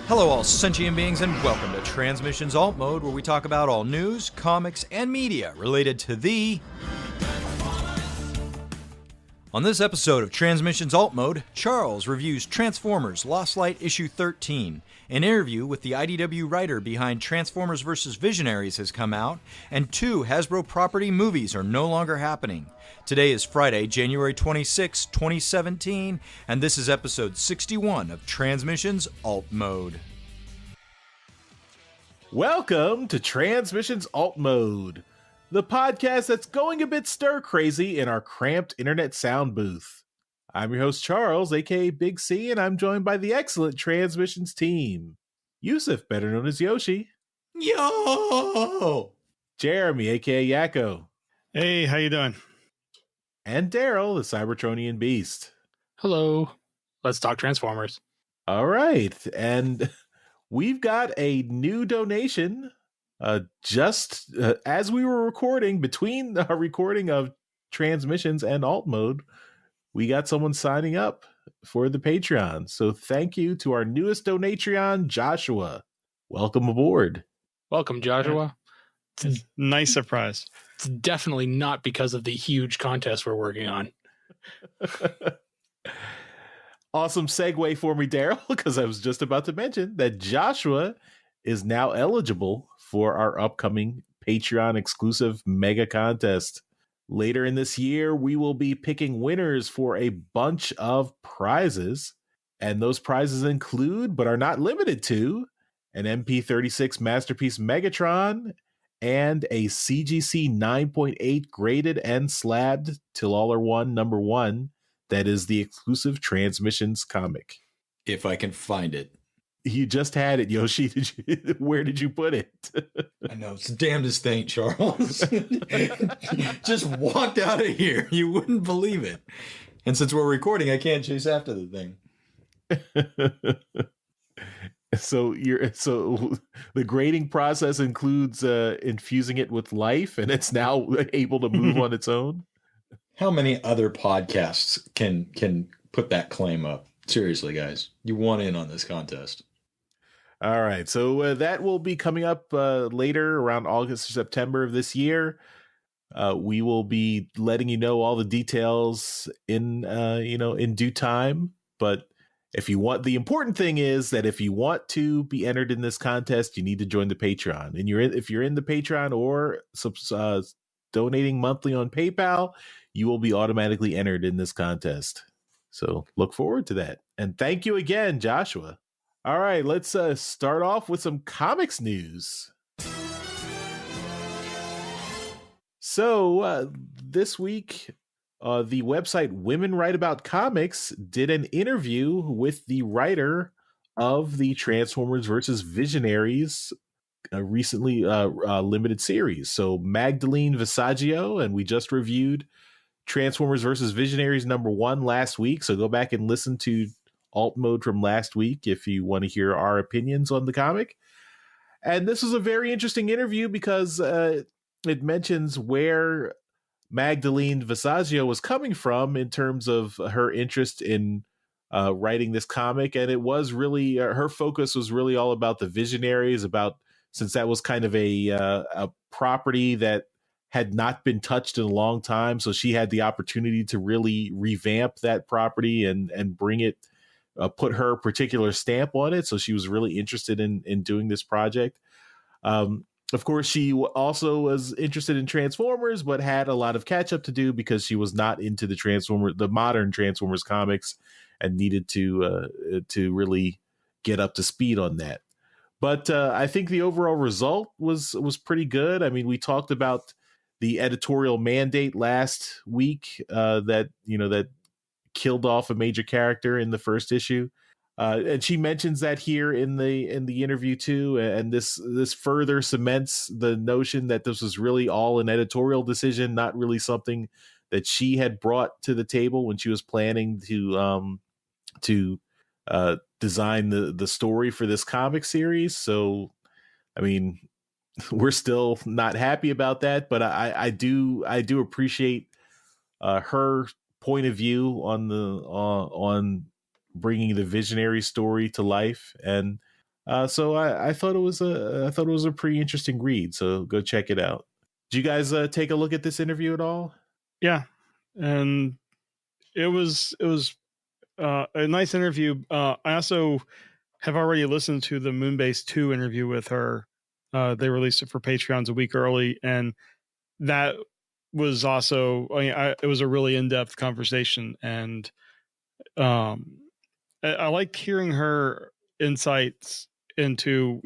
Hello, all sentient beings, and welcome to Transmissions Alt Mode, where we talk about all news, comics, and media related to the... On this episode of Transmissions Alt Mode, Charles reviews Transformers Lost Light Issue 13. An interview with the IDW writer behind Transformers vs. Visionaries has come out, and 2 Hasbro property movies are no longer happening. Today is Friday, January 26, 2017, and this is episode 61 of Transmissions Alt Mode. Welcome to Transmissions Alt Mode, the podcast that's going a bit stir-crazy in our cramped internet sound booth. I'm your host, Charles, aka Big C, and I'm joined by the excellent Transmissions team. Yusuf, better known as Yoshi. Yo! Jeremy, aka Yakko. Hey, how you doing? And Daryl, the Cybertronian Beast. Hello. Let's talk Transformers. All right, and we've got a new donation just as we were recording, between our recording of Transmissions and Alt Mode, we got someone signing up for the Patreon. So thank you to our newest Donatreon, Joshua. Welcome aboard. Welcome, Joshua. Nice surprise. It's definitely not because of the huge contest we're working on. Awesome segue for me, Daryl, because I was just about to mention that Joshua is now eligible for our upcoming Patreon exclusive mega contest. Later in this year, we will be picking winners for a bunch of prizes, and those prizes include, but are not limited to, an MP36 Masterpiece Megatron and a CGC 9.8 graded and slabbed Till All Are One #1 that is the exclusive Transmissions comic. If I can find it. You just had it, Yoshi. Where did you put it? I know, it's the damnedest thing, Charles. Just walked out of here. You wouldn't believe it. And since we're recording, I can't chase after the thing. So the grading process includes infusing it with life, and it's now able to move on its own. How many other podcasts can put that claim up? Seriously, guys, you want in on this contest. All right, so that will be coming up later, around August or September of this year. We will be letting you know all the details in due time. But if you want, the important thing is that if you want to be entered in this contest, you need to join the Patreon. And if you're in the Patreon or donating monthly on PayPal, you will be automatically entered in this contest. So look forward to that. And thank you again, Joshua. All right, let's start off with some comics news. So this week, the website Women Write About Comics did an interview with the writer of the Transformers vs. Visionaries recently limited series. So Magdalene Visaggio, and we just reviewed Transformers vs. Visionaries #1 last week. So go back and listen to Alt Mode from last week if you want to hear our opinions on the comic. And this was a very interesting interview because it mentions where Magdalene Visaggio was coming from in terms of her interest in writing this comic. And it was really, her focus was really all about the Visionaries, since that was kind of a property that had not been touched in a long time. So she had the opportunity to really revamp that property and bring it, put her particular stamp on it. So she was really interested in doing this project. Of course, she also was interested in Transformers, but had a lot of catch up to do because she was not into the modern Transformers comics, and needed to really get up to speed on that. But I think the overall result was pretty good. I mean, we talked about the editorial mandate last week that killed off a major character in the first issue. And she mentions that here in the interview too, and this further cements the notion that this was really all an editorial decision, not really something that she had brought to the table when she was planning to design the story for this comic series. So, I mean, we're still not happy about that, but I do appreciate her point of view on bringing the Visionary story to life. And So I thought it was a pretty interesting read. So go check it out. Did you guys take a look at this interview at all? Yeah, and it was a nice interview. I also have already listened to the Moonbase 2 interview with her. They released it for Patreons a week early, and that was also, it was a really in-depth conversation, and I like hearing her insights into,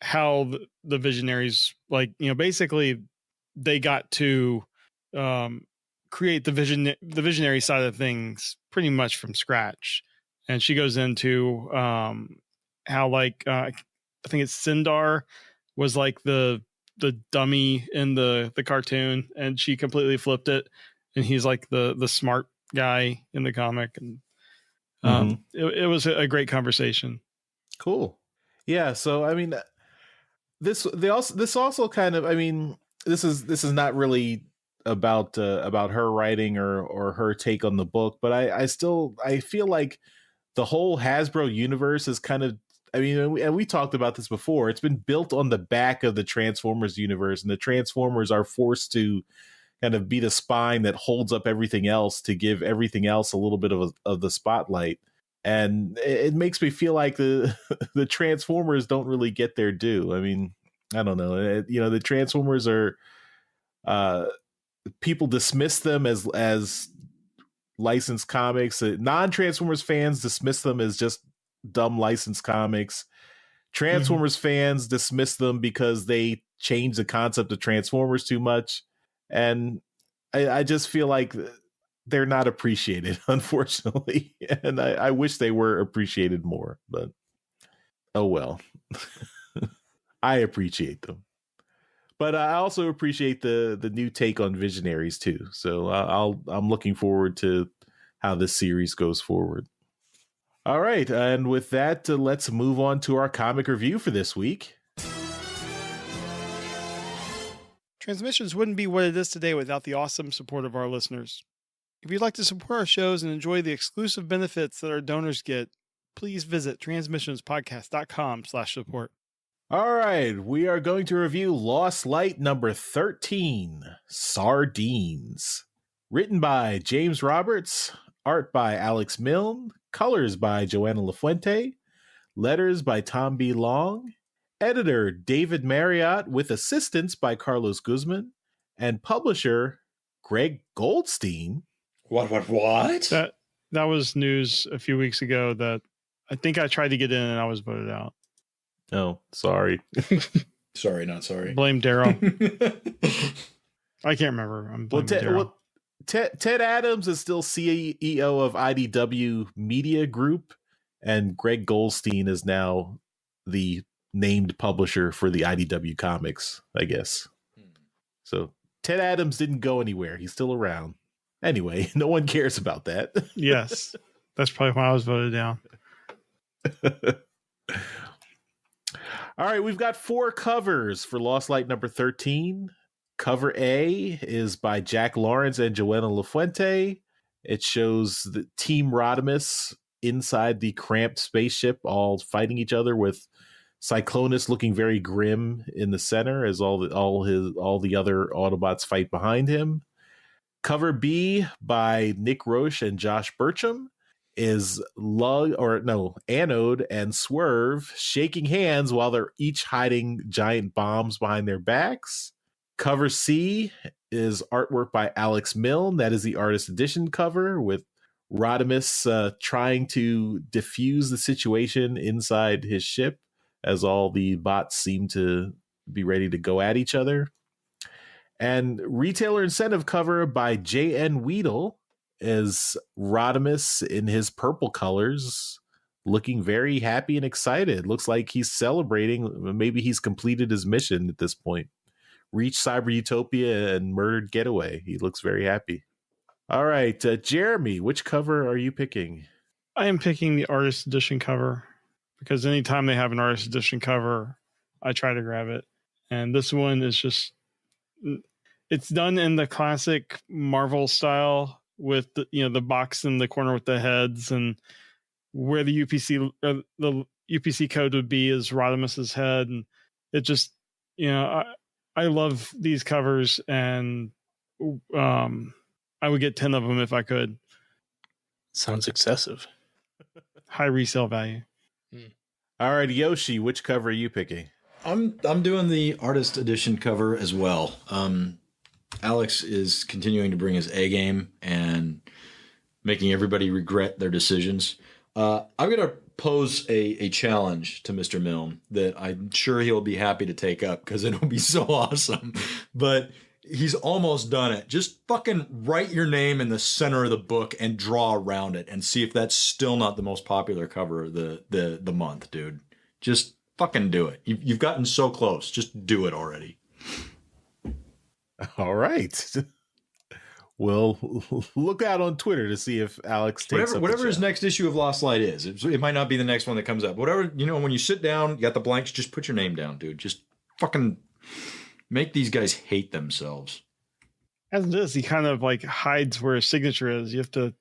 how the Visionaries, basically they got to create the visionary side of things pretty much from scratch. And she goes into how I think it's Sindar was like the dummy in the cartoon, and she completely flipped it, and he's like the smart guy in the comic. And it was a great conversation. Cool. Yeah. So I mean, this also kind of, I mean, this is not really about her writing or her take on the book, but I feel like the whole Hasbro universe is kind of, I mean, and we talked about this before. It's been built on the back of the Transformers universe, and the Transformers are forced to kind of be the spine that holds up everything else to give everything else a little bit of the spotlight. And it makes me feel like the Transformers don't really get their due. I mean, I don't know. The Transformers are, people dismiss them as licensed comics. Non-Transformers fans dismiss them as just dumb licensed comics. Transformers fans dismiss them because they change the concept of Transformers too much. And I just feel like they're not appreciated, unfortunately. And I wish they were appreciated more, but oh well. I appreciate them. But I also appreciate the new take on Visionaries too. So I'm looking forward to how this series goes forward. All right, and with that, let's move on to our comic review for this week. Transmissions wouldn't be what it is today without the awesome support of our listeners. If you'd like to support our shows and enjoy the exclusive benefits that our donors get, please visit transmissionspodcast.com/support. All right, we are going to review Lost Light number 13, Sardines. Written by James Roberts, art by Alex Milne, colors by Joanna Lafuente, letters by Tom B. Long, editor David Marriott with assistance by Carlos Guzman, and publisher Greg Goldstein. What? That was news a few weeks ago that I think I tried to get in and I was voted out. Oh, sorry. Sorry, not sorry. Blame Daryl. I can't remember. I'm blaming Daryl. Ted Adams is still CEO of IDW Media Group, and Greg Goldstein is now the named publisher for the IDW comics, I guess. So Ted Adams didn't go anywhere. He's still around. Anyway, no one cares about that. Yes. That's probably why I was voted down. All right, we've got 4 covers for Lost Light number 13. Cover A is by Jack Lawrence and Joanna Lafuente. It shows the Team Rodimus inside the cramped spaceship, all fighting each other, with Cyclonus looking very grim in the center as all the other Autobots fight behind him. Cover B by Nick Roche and Josh Burcham is Anode and Swerve shaking hands while they're each hiding giant bombs behind their backs. Cover C is artwork by Alex Milne. That is the artist edition cover, with Rodimus trying to defuse the situation inside his ship as all the bots seem to be ready to go at each other. And retailer incentive cover by J.N. Weedle is Rodimus in his purple colors, looking very happy and excited. Looks like he's celebrating. Maybe he's completed his mission at this point. Reached Cyber Utopia and murdered Getaway. He looks very happy. All right, Jeremy, which cover are you picking? I am picking the artist edition cover because anytime they have an artist edition cover, I try to grab it. And this one is just, it's done in the classic Marvel style with the box in the corner with the heads, and where the UPC or the UPC code would be is Rodimus's head, and it just, I love these covers, and I would get 10 of them if I could. Sounds excessive. High resale value. All right, Yoshi, which cover are you picking? I'm doing the artist edition cover as well. Alex is continuing to bring his A game and making everybody regret their decisions. I'm going to pose a challenge to Mr. Milne that I'm sure he'll be happy to take up because it'll be so awesome. But he's almost done it. Just fucking write your name in the center of the book and draw around it and see if that's still not the most popular cover of the month, dude. Just fucking do it. You've gotten so close. Just do it already. All right. We'll look out on Twitter to see if Alex takes whatever his next issue of Lost Light is. It might not be the next one that comes up. Whatever, when you sit down, you got the blanks, just put your name down, dude. Just fucking make these guys hate themselves. As it is, he kind of like hides where his signature is. You have to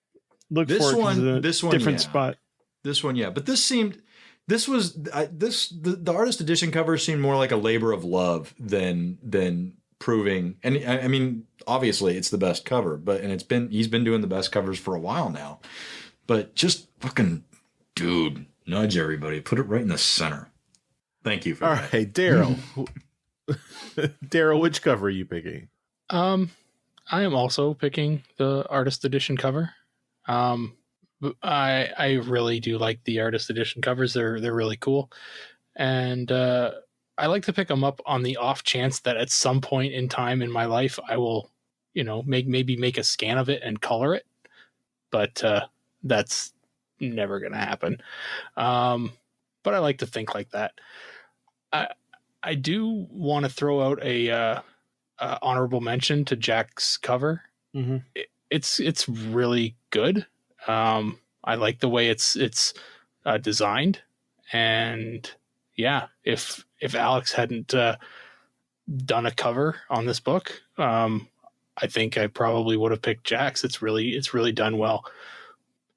look for it. This one, different spot. This one, yeah. But the artist edition cover seemed more like a labor of love than proving. And I mean, obviously it's the best cover, he's been doing the best covers for a while now. But just fucking, dude, nudge everybody, put it right in the center. Thank you for that. All right, Daryl. Daryl, which cover are you picking? I am also picking the artist edition cover. I really do like the artist edition covers. They're really cool. And I like to pick them up on the off chance that at some point in time in my life, I will, maybe make a scan of it and color it. But that's never going to happen. But I like to think like that. I do want to throw out a honorable mention to Jack's cover. Mm-hmm. It's really good. I like the way it's designed, and yeah, if Alex hadn't done a cover on this book, I think I probably would have picked Jack's. It's really done well.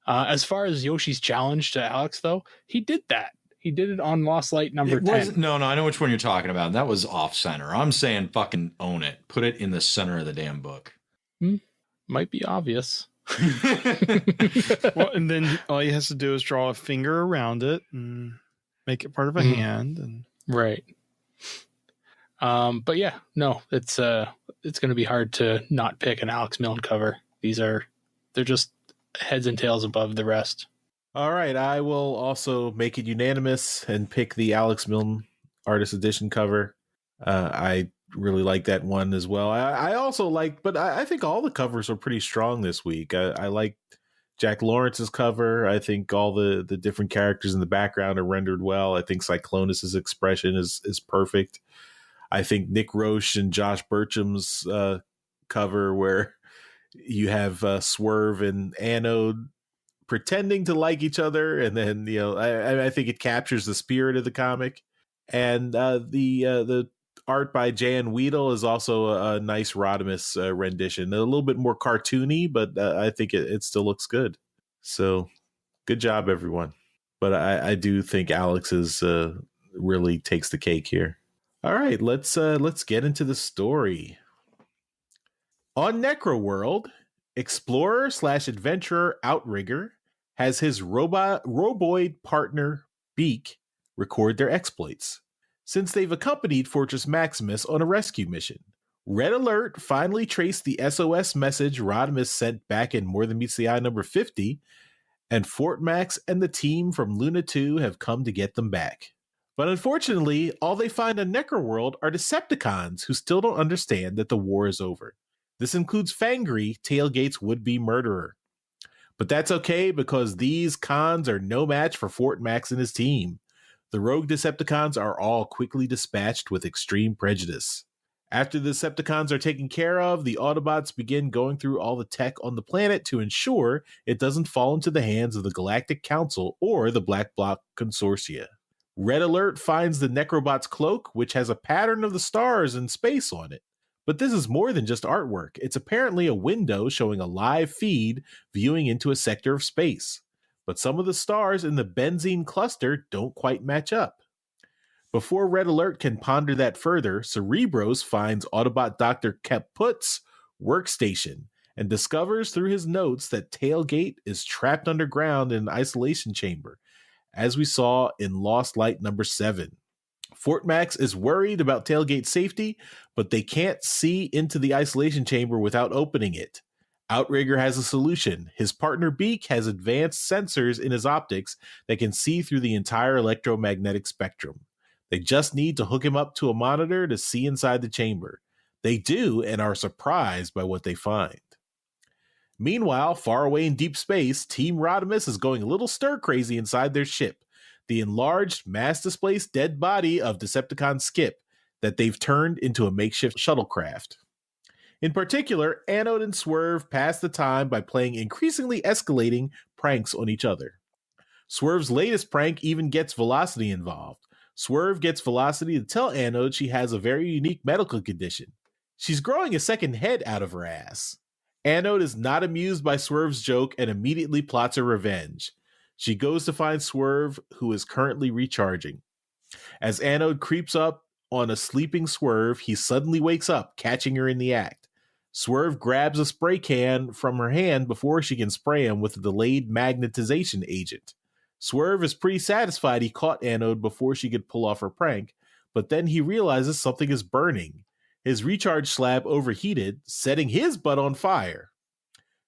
As far as Yoshi's challenge to Alex, though, he did that. He did it on Lost Light number 10. No, I know which one you're talking about. That was off center. I'm saying fucking own it. Put it in the center of the damn book. Might be obvious. Well, and then all he has to do is draw a finger around it and make it part of a hand. And right. But yeah, no, it's going to be hard to not pick an Alex Milne cover. They're just heads and tails above the rest. All right, I will also make it unanimous and pick the Alex Milne Artist Edition cover. I really like that one as well. I also like, but I think all the covers are pretty strong this week. I like Jack Lawrence's cover. I think all the different characters in the background are rendered well. I think Cyclonus's expression is perfect. I think Nick Roche and Josh Burcham's cover, where you have Swerve and Anode pretending to like each other, and then I think it captures the spirit of the comic. And the art by Jan Weedle is also a nice Rodimus rendition, a little bit more cartoony, but I think it still looks good. So good job, everyone. But I do think Alex's really takes the cake here. All right, let's get into the story. On Necroworld, explorer/adventurer Outrigger has his roboid partner Beak record their exploits, since they've accompanied Fortress Maximus on a rescue mission. Red Alert finally traced the SOS message Rodimus sent back in More Than Meets the Eye number 50, and Fort Max and the team from Luna 2 have come to get them back. But unfortunately, all they find on Necroworld are Decepticons who still don't understand that the war is over. This includes Fangry, Tailgate's would-be murderer. But that's okay, because these cons are no match for Fort Max and his team. The rogue Decepticons are all quickly dispatched with extreme prejudice. After the Decepticons are taken care of, the Autobots begin going through all the tech on the planet to ensure it doesn't fall into the hands of the Galactic Council or the Black Bloc Consortia. Red Alert finds the Necrobot's cloak, which has a pattern of the stars in space on it. But this is more than just artwork. It's apparently a window showing a live feed viewing into a sector of space. but some of the stars in the benzene cluster don't quite match up. Before Red Alert can ponder that further, Cerebros finds Autobot Dr. Kaput's workstation and discovers through his notes that Tailgate is trapped underground in an isolation chamber, as we saw in Lost Light number 7. Fort Max is worried about Tailgate's safety, but they can't see into the isolation chamber without opening it. Outrigger has a solution. His partner Beak has advanced sensors in his optics that can see through the entire electromagnetic spectrum. They just need to hook him up to a monitor to see inside the chamber. They do and are surprised by what they find. Meanwhile, far away in deep space, Team Rodimus is going a little stir-crazy inside their ship, the enlarged, mass-displaced dead body of Decepticon Skip that they've turned into a makeshift shuttlecraft. In particular, Anode and Swerve pass the time by playing increasingly escalating pranks on each other. Swerve's latest prank even gets Velocity involved. Swerve gets Velocity to tell Anode she has a very unique medical condition. She's growing a second head out of her ass. Anode is not amused by Swerve's joke and immediately plots her revenge. She goes to find Swerve, who is currently recharging. As Anode creeps up on a sleeping Swerve, he suddenly wakes up, catching her in the act. Swerve grabs a spray can from her hand before she can spray him with a delayed magnetization agent. Swerve is pretty satisfied he caught Anode before she could pull off her prank, but then he realizes something is burning. His recharge slab overheated, setting his butt on fire.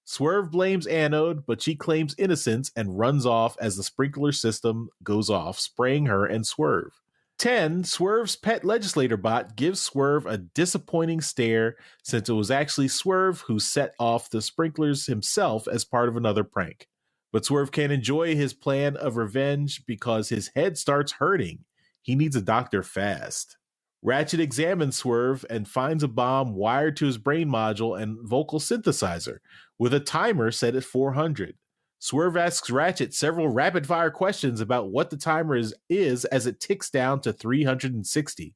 Swerve blames Anode, but she claims innocence and runs off as the sprinkler system goes off, spraying her and Swerve. 10, Swerve's pet legislator bot gives Swerve a disappointing stare since it was actually Swerve who set off the sprinklers himself as part of another prank. But Swerve can't enjoy his plan of revenge because his head starts hurting. He needs a doctor fast. Ratchet examines Swerve and finds a bomb wired to his brain module and vocal synthesizer, with a timer set at 400. Swerve asks Ratchet several rapid-fire questions about what the timer is as it ticks down to 360.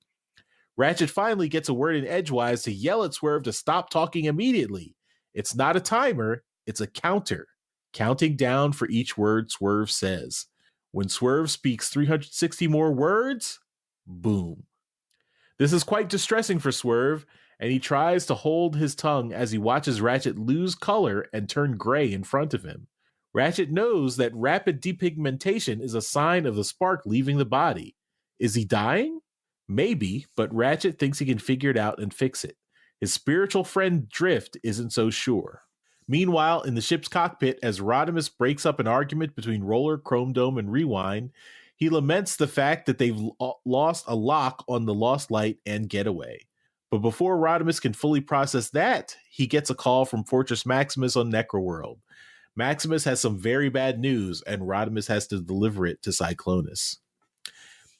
Ratchet finally gets a word in edgewise to yell at Swerve to stop talking immediately. It's not a timer, it's a counter, counting down for each word Swerve says. When Swerve speaks 360 more words, boom. This is quite distressing for Swerve, and he tries to hold his tongue as he watches Ratchet lose color and turn gray in front of him. Ratchet knows that rapid depigmentation is a sign of the spark leaving the body. Is he dying? Maybe, but Ratchet thinks he can figure it out and fix it. His spiritual friend Drift isn't so sure. Meanwhile, in the ship's cockpit, as Rodimus breaks up an argument between Roller, Chrome Dome, and Rewind, he laments the fact that they've lost a lock on the Lost Light and Getaway. But before Rodimus can fully process that, he gets a call from Fortress Maximus on Necroworld. Maximus has some very bad news, and Rodimus has to deliver it to Cyclonus.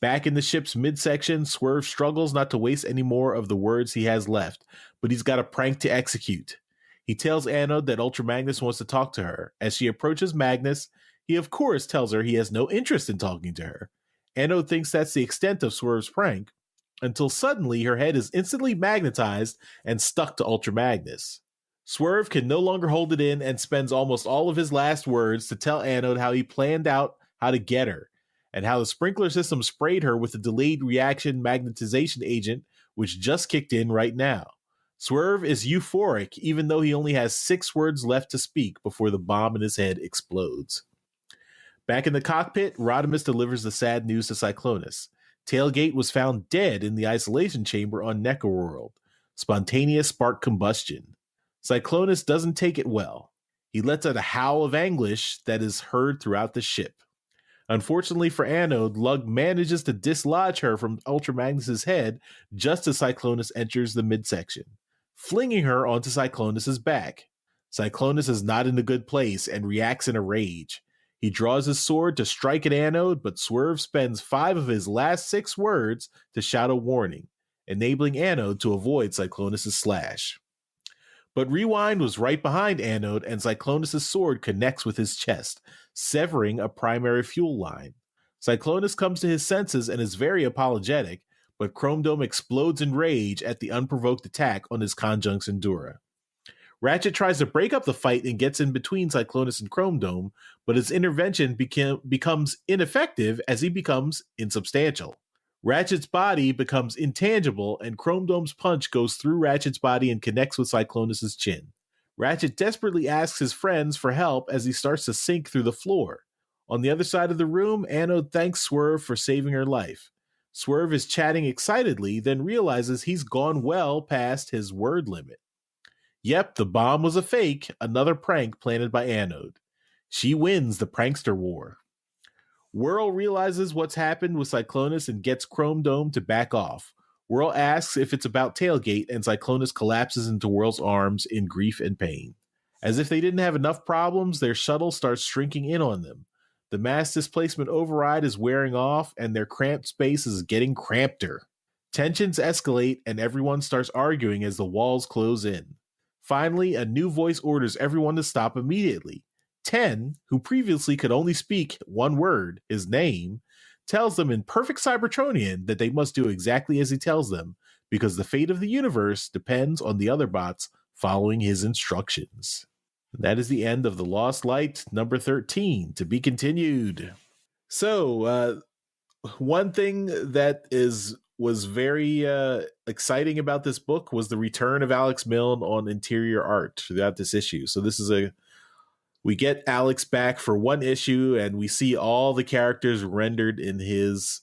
Back in the ship's midsection, Swerve struggles not to waste any more of the words he has left, but he's got a prank to execute. He tells Anode that Ultra Magnus wants to talk to her. As she approaches Magnus, he of course tells her he has no interest in talking to her. Anode thinks that's the extent of Swerve's prank, until suddenly her head is instantly magnetized and stuck to Ultra Magnus. Swerve can no longer hold it in and spends almost all of his last words to tell Anode how he planned out how to get her, and how the sprinkler system sprayed her with a delayed reaction magnetization agent, which just kicked in right now. Swerve is euphoric, even though he only has 6 words left to speak before the bomb in his head explodes. Back in the cockpit, Rodimus delivers the sad news to Cyclonus. Tailgate was found dead in the isolation chamber on Necroworld. Spontaneous spark combustion. Cyclonus doesn't take it well. He lets out a howl of anguish that is heard throughout the ship. Unfortunately for Anode, Lug manages to dislodge her from Ultra Magnus's head just as Cyclonus enters the midsection, flinging her onto Cyclonus's back. Cyclonus is not in a good place and reacts in a rage. He draws his sword to strike at Anode, but Swerve spends 5 of his last 6 words to shout a warning, enabling Anode to avoid Cyclonus's slash. But Rewind was right behind Anode, and Cyclonus' sword connects with his chest, severing a primary fuel line. Cyclonus comes to his senses and is very apologetic, but Chrome Dome explodes in rage at the unprovoked attack on his conjunct Endura. Ratchet tries to break up the fight and gets in between Cyclonus and Chrome Dome, but his intervention becomes ineffective as he becomes insubstantial. Ratchet's body becomes intangible, and Chrome Dome's punch goes through Ratchet's body and connects with Cyclonus' chin. Ratchet desperately asks his friends for help as he starts to sink through the floor. On the other side of the room, Anode thanks Swerve for saving her life. Swerve is chatting excitedly, then realizes he's gone well past his word limit. Yep, the bomb was a fake, another prank planted by Anode. She wins the prankster war. Whirl realizes what's happened with Cyclonus and gets Chrome Dome to back off. Whirl asks if it's about Tailgate, and Cyclonus collapses into Whirl's arms in grief and pain. As if they didn't have enough problems, their shuttle starts shrinking in on them. The mass displacement override is wearing off, and their cramped space is getting crampter. Tensions escalate, and everyone starts arguing as the walls close in. Finally, a new voice orders everyone to stop immediately. Ten, who previously could only speak one word, his name, tells them in perfect Cybertronian that they must do exactly as he tells them, because the fate of the universe depends on the other bots following his instructions. And that is the end of The Lost Light, number 13, to be continued. So, one thing that was very exciting about this book was the return of Alex Milne on interior art throughout this issue. So we get Alex back for one issue, and we see all the characters rendered in his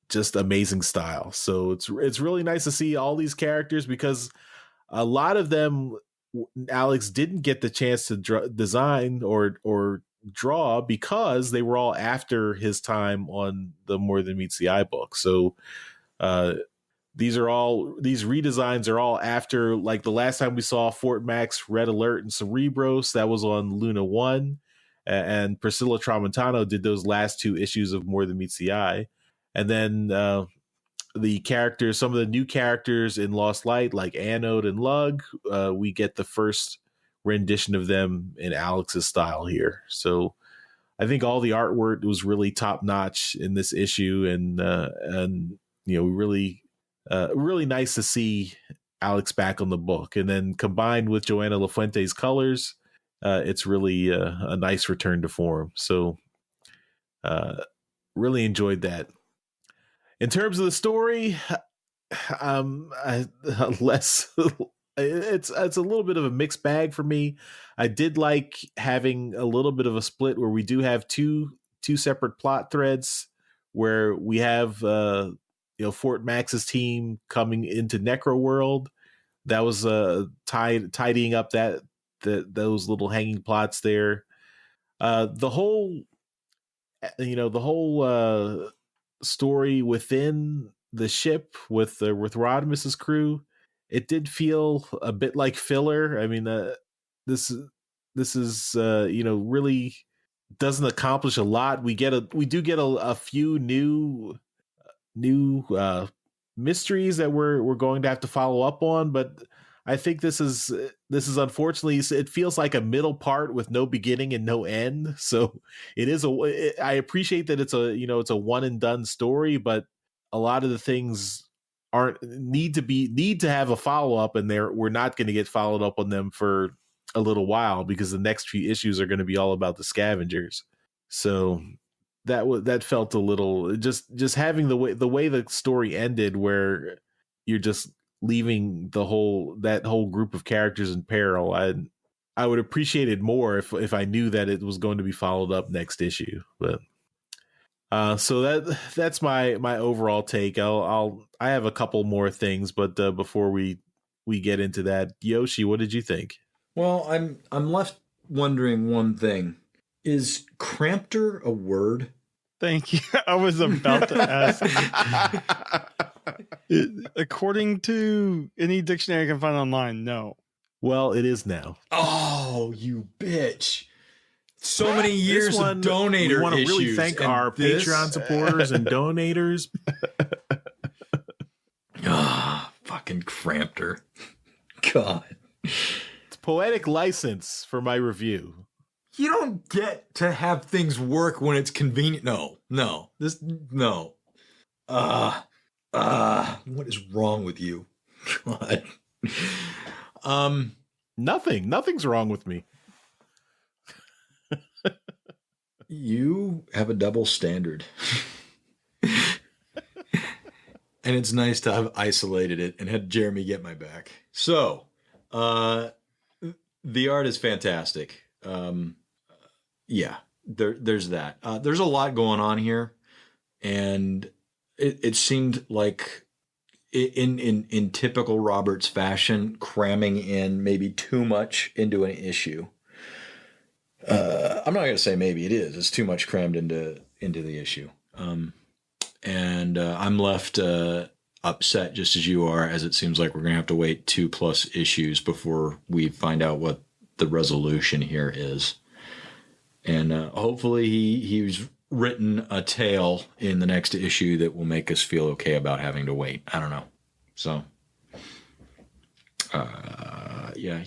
just amazing style. So it's really nice to see all these characters, because a lot of them Alex didn't get the chance to design or draw because they were all after his time on the More Than Meets the Eye book. So these redesigns are all after, like, the last time we saw Fort Max, Red Alert, and Cerebros, that was on Luna 1, and Priscilla Tramontano did those last two issues of More Than Meets the Eye. And then the characters, some of the new characters in Lost Light, like Anode and Lug, we get the first rendition of them in Alex's style here. So I think all the artwork was really top notch in this issue, and really nice to see Alex back on the book. And then combined with Joanna LaFuente's colors, it's really a nice return to form. So really enjoyed that. In terms of the story, it's a little bit of a mixed bag for me. I did like having a little bit of a split where we do have two separate plot threads, where we have Fort Max's team coming into Necro World. That was tidying up those little hanging plots there. The whole story within the ship with Rodimus's crew, it did feel a bit like filler. I mean, this is really doesn't accomplish a lot. We do get a few new mysteries that we're going to have to follow up on, but I think this is unfortunately, it feels like a middle part with no beginning and no end. So I appreciate that it's a one and done story, but a lot of the things need to have a follow up, and we're not going to get followed up on them for a little while, because the next few issues are going to be all about the scavengers. So that felt a little, just having the way the story ended, where you're just leaving that whole group of characters in peril. I would appreciate it more if I knew that it was going to be followed up next issue. But so that's my overall take. I have a couple more things, but before we get into that, Yoshi, what did you think? Well, I'm left wondering one thing. Is crampter a word? Thank you. I was about to ask. According to any dictionary I can find online, no. Well, it is now. Oh, you bitch. So many years of donator We want to really issues, thank and our Patreon supporters and donators. Fucking crampter. God. It's poetic license for my review. You don't get to have things work when it's convenient. No. What is wrong with you? God. Nothing's wrong with me. You have a double standard. And it's nice to have isolated it and had Jeremy get my back. So, the art is fantastic. Yeah, there's that. There's a lot going on here, and it seemed like in typical Roberts fashion, cramming in maybe too much into an issue. I'm not going to say maybe it is. It's too much crammed into the issue. And I'm left upset just as you are, as it seems like we're going to have to wait 2+ issues before we find out what the resolution here is. And hopefully he's written a tale in the next issue that will make us feel okay about having to wait. I don't know. So, yeah,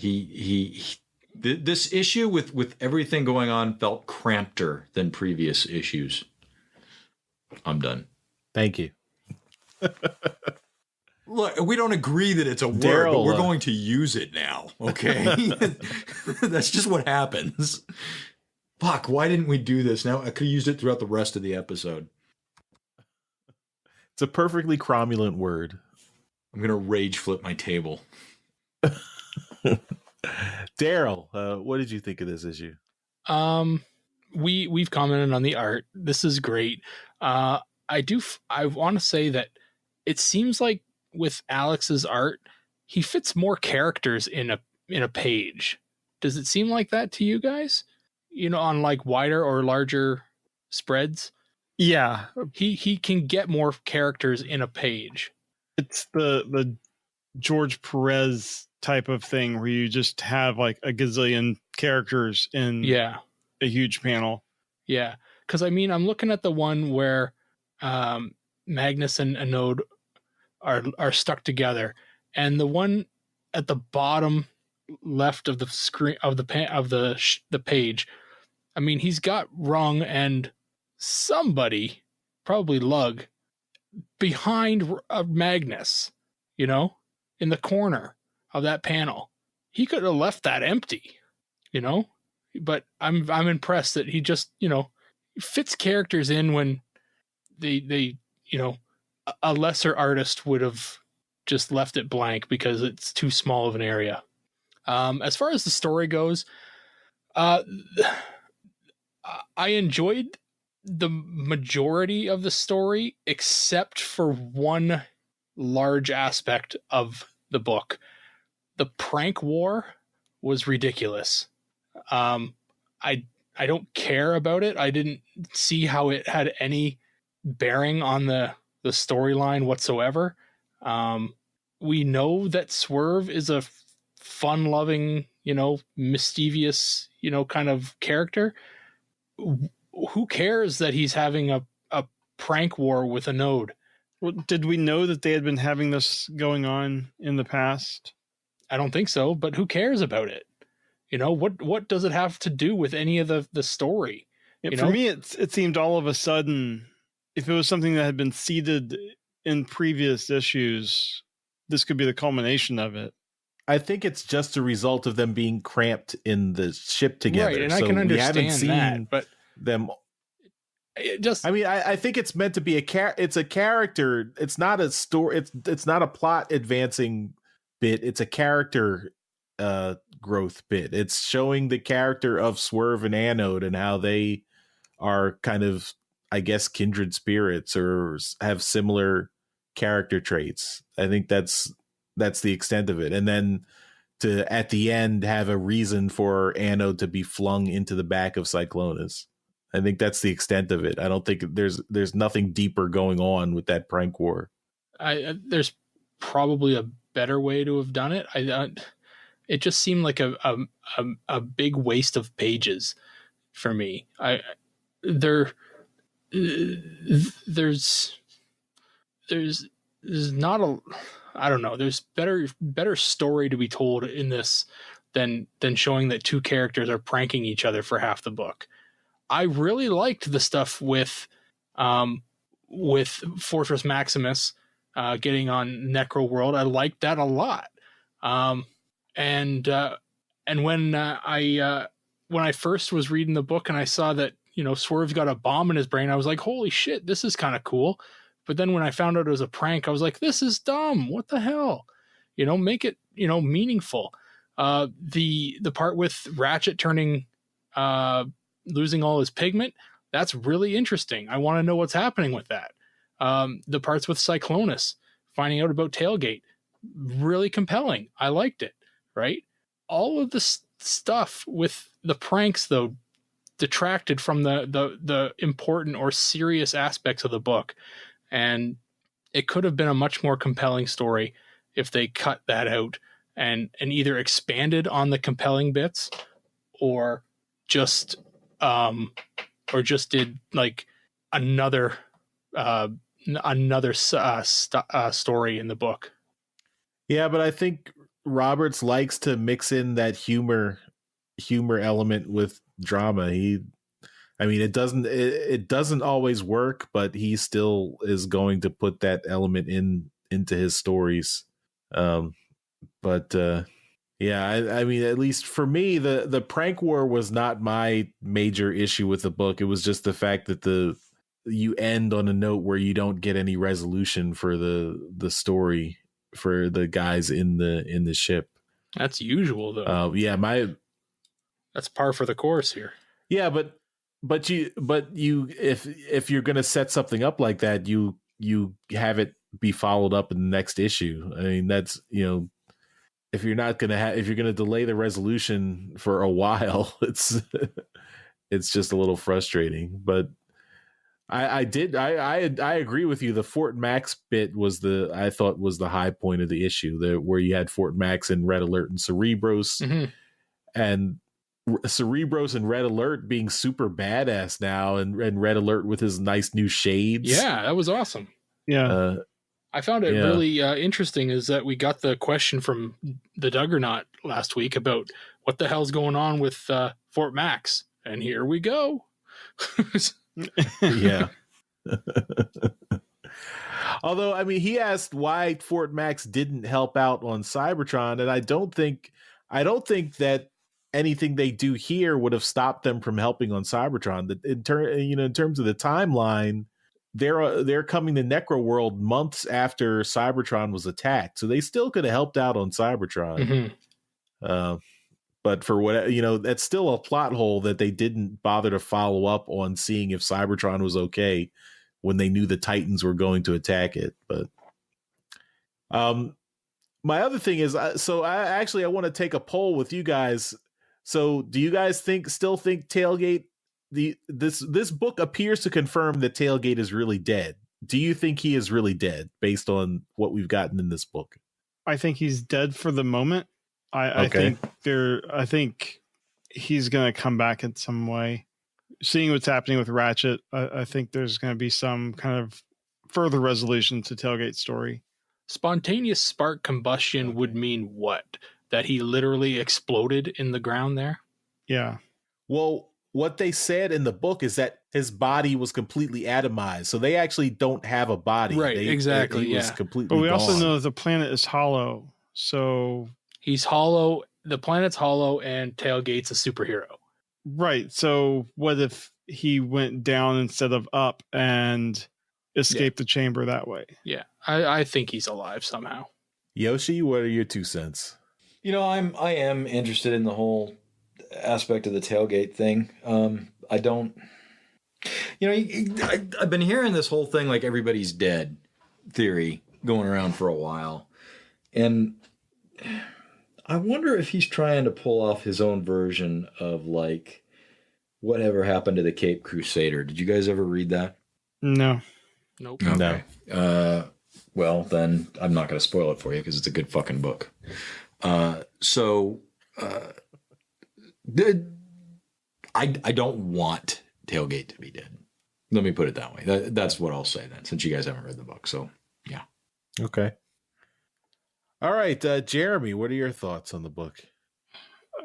this issue with everything going on felt crampeder than previous issues. I'm done. Thank you. Look, we don't agree that it's a word, Daryl, but we're going to use it now, okay? That's just what happens. Fuck, why didn't we do this? Now I could have used it throughout the rest of the episode. It's a perfectly cromulent word. I'm going to rage flip my table. Daryl, what did you think of this issue? We've commented on the art. This is great. I want to say that it seems like with Alex's art, he fits more characters in a page. Does it seem like that to you guys? You know, on like wider or larger spreads? Yeah. He can get more characters in a page. It's the George Perez type of thing where you just have like a gazillion characters in a huge panel. Yeah. Because I mean, I'm looking at the one where Magnus and Anode are stuck together, and the one at the bottom left of the screen of the page. I mean, he's got Rung and somebody, probably Lug, behind Magnus, you know, in the corner of that panel. He could have left that empty, you know, but I'm impressed that he just, you know, fits characters in when they you know, a lesser artist would have just left it blank because it's too small of an area. As far as the story goes, I enjoyed the majority of the story, except for one large aspect of the book. The prank war was ridiculous. I don't care about it. I didn't see how it had any bearing on the storyline whatsoever. We know that Swerve is a fun-loving, you know, mischievous, you know, kind of character. Who cares that he's having a prank war with Anode? Well, did we know that they had been having this going on in the past? I don't think so, but who cares about it? You know, what does it have to do with any of the story? Yeah, for me, it seemed all of a sudden, if it was something that had been seeded in previous issues, this could be the culmination of it. I think it's just a result of them being cramped in the ship together. Right, and I can understand that, but them. It just, I mean, I think it's meant to be it's a character. It's not a story. It's not a plot advancing bit. It's a character growth bit. It's showing the character of Swerve and Anode and how they are kind of, I guess, kindred spirits or have similar character traits. I think that's the extent of it. And then to at the end have a reason for Anode to be flung into the back of Cyclonus. I think that's the extent of it. I don't think there's nothing deeper going on with that prank war. There's probably a better way to have done it. It just seemed like a big waste of pages for me. There's not a, I don't know. There's better story to be told in this than showing that two characters are pranking each other for half the book. I really liked the stuff with Fortress Maximus getting on Necro World. I liked that a lot. And And when I first was reading the book and I saw that, Swerve's got a bomb in his brain, I was like, holy shit, this is kind of cool. But then when I found out it was a prank, I was like, this is dumb. What the hell? Make it, meaningful. The part with Ratchet turning, losing all his pigment, that's really interesting. I want to know what's happening with that. The parts with Cyclonus finding out about Tailgate, really compelling. I liked it, right? All of the stuff with the pranks, though, detracted from the important or serious aspects of the book. And it could have been a much more compelling story if they cut that out and either expanded on the compelling bits or just did like another story in the book. Yeah, but I think Roberts likes to mix in that humor element with drama. It doesn't always work, but he still is going to put that element into his stories. Yeah, at least for me, the prank war was not my major issue with the book. It was just the fact that you end on a note where you don't get any resolution for the story for the guys in the ship. That's usual, though. That's par for the course here. Yeah, but you if you're gonna set something up like that, you have it be followed up in the next issue. I mean, that's if you're gonna delay the resolution for a while, it's just a little frustrating. But I agree with you. The Fort Max bit I thought was the high point of the issue, where you had Fort Max and Red Alert and Cerebros, mm-hmm. and Cerebros and Red Alert being super badass now, and Red Alert with his nice new shades. Yeah, that was awesome. Yeah. I found it really interesting is that we got the question from the Duggernaut last week about what the hell's going on with Fort Max. And here we go. Yeah. Although, he asked why Fort Max didn't help out on Cybertron, and I don't think that anything they do here would have stopped them from helping on Cybertron. That in terms of the timeline, they're coming to Necro World months after Cybertron was attacked, so they still could have helped out on Cybertron. Mm-hmm. But for what that's still a plot hole that they didn't bother to follow up on, seeing if Cybertron was okay when they knew the Titans were going to attack it. But my other thing is, I want to take a poll with you guys. So, do you guys still think Tailgate? This book appears to confirm that Tailgate is really dead. Do you think he is really dead based on what we've gotten in this book? I think he's dead for the moment. I think he's going to come back in some way. Seeing what's happening with Ratchet, I think there's going to be some kind of further resolution to Tailgate's story. Spontaneous spark combustion would mean what? That he literally exploded in the ground there? Yeah. Well, what they said in the book is that his body was completely atomized, so they actually don't have a body. Right, exactly. He was completely But we gone. also know that the planet is hollow, so he's hollow. The planet's hollow, and Tailgate's a superhero. Right. So what if he went down instead of up and escaped the chamber that way? Yeah, I think he's alive somehow. Yoshi, what are your 2 cents? I am interested in the whole aspect of the Tailgate thing. I don't, I've been hearing this whole thing like everybody's dead theory going around for a while. And I wonder if he's trying to pull off his own version of like whatever happened to the Cape Crusader. Did you guys ever read that? No. Nope. Okay. No. Well, then I'm not going to spoil it for you because it's a good fucking book. I don't want Tailgate to be dead. Let me put it that way. That's what I'll say then, since you guys haven't read the book. So, yeah. Okay. All right, Jeremy, what are your thoughts on the book?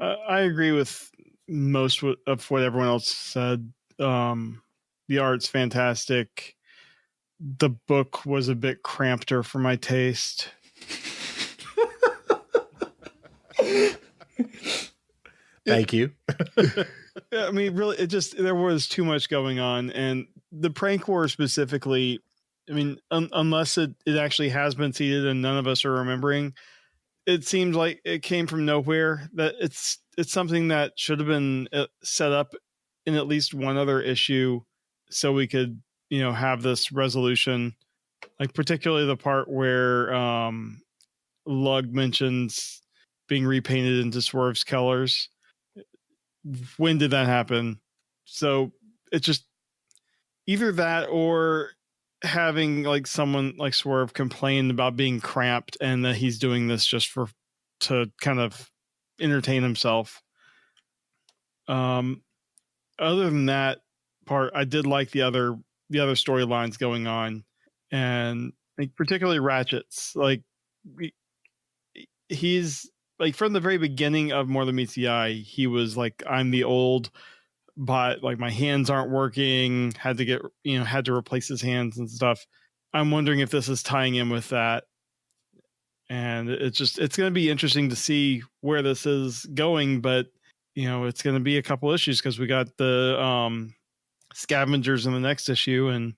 I agree with most of what everyone else said. The art's fantastic. The book was a bit crampeder for my taste. Thank you. Yeah, I mean, really, there was too much going on, and the prank war specifically. I mean, unless it actually has been seeded and none of us are remembering, it seems like it came from nowhere. That it's something that should have been set up in at least one other issue, so we could have this resolution. Like particularly the part where Lug mentions being repainted into Swerve's colors. When did that happen? So it's just either that or having like someone like Swerve complain about being cramped and that he's doing this just to kind of entertain himself. Other than that part, I did like the other storylines going on, and like particularly Ratchet's. Like he's like from the very beginning of More Than Meets the Eye, he was like, I'm the old, but like my hands aren't working, had to replace his hands and stuff. I'm wondering if this is tying in with that. And it's going to be interesting to see where this is going, but it's going to be a couple issues because we got the scavengers in the next issue, and